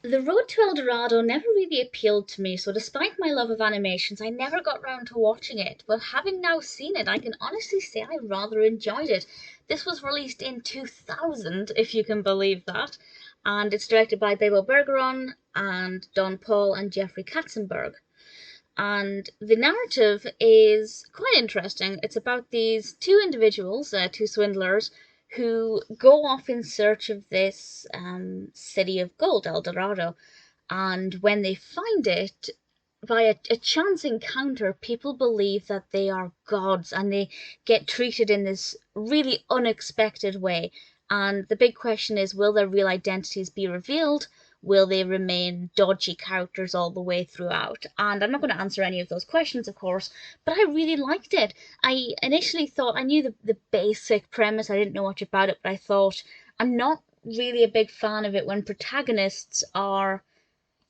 The Road to El Dorado never really appealed to me, so despite my love of animations, I never got round to watching it. But having now seen it, I can honestly say I rather enjoyed it. This was released in 2000, if you can believe that, and it's directed by Bibo Bergeron and Don Paul and Jeffrey Katzenberg. And the narrative is quite interesting. It's about these two individuals, two swindlers, who go off in search of this city of gold, El Dorado. And when they find it, by a chance encounter, people believe that they are gods and they get treated in this really unexpected way. And the big question is, will their real identities be revealed? Will they remain dodgy characters all the way throughout? And I'm not going to answer any of those questions, of course, but I really liked it. I initially thought I knew the basic premise, I didn't know much about it, but I thought I'm not really a big fan of it when protagonists are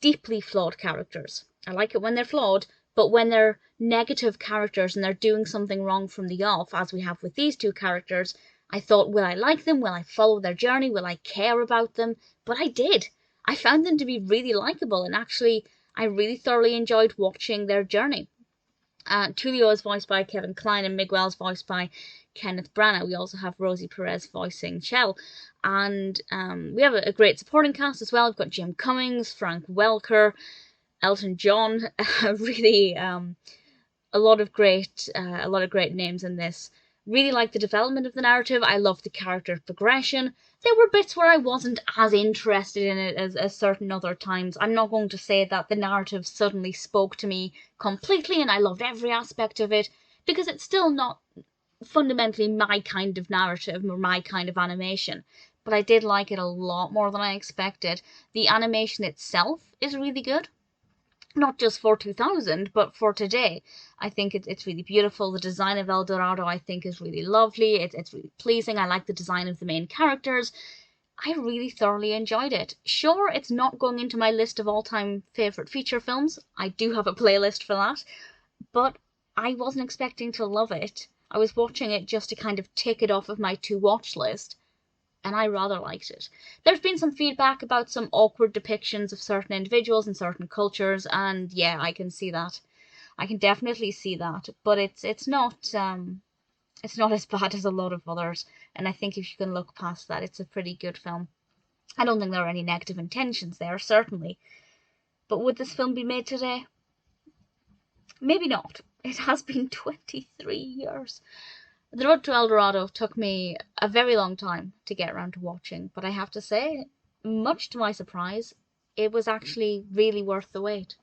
deeply flawed characters. I like it when they're flawed, but when they're negative characters and they're doing something wrong from the off, as we have with these two characters, I thought, will I like them? Will I follow their journey? Will I care about them? But I did. I found them to be really likable, and actually, I really thoroughly enjoyed watching their journey. Tulio is voiced by Kevin Kline, and Miguel is voiced by Kenneth Branagh. We also have Rosie Perez voicing Chel. And we have a great supporting cast as well. We've got Jim Cummings, Frank Welker, Elton John. Really, a lot of great names in this. Really like the development of the narrative. I love the character progression. There were bits where I wasn't as interested in it as certain other times. I'm not going to say that the narrative suddenly spoke to me completely and I loved every aspect of it, because it's still not fundamentally my kind of narrative or my kind of animation. But I did like it a lot more than I expected. The animation itself is really good, not just for 2000, but for today. I think it's really beautiful. The design of El Dorado, I think, is really lovely. It's really pleasing. I like the design of the main characters. I really thoroughly enjoyed it. Sure, it's not going into my list of all-time favourite feature films. I do have a playlist for that. But I wasn't expecting to love it. I was watching it just to kind of tick it off of my to-watch list, and I rather liked it. There's been some feedback about some awkward depictions of certain individuals and certain cultures, and yeah, I can see that. I can definitely see that, but it's not as bad as a lot of others, and I think if you can look past that, it's a pretty good film. I don't think there are any negative intentions there, certainly. But would this film be made today? Maybe not. It has been 23 years. The Road to El Dorado took me a very long time to get around to watching, but I have to say, much to my surprise, it was actually really worth the wait.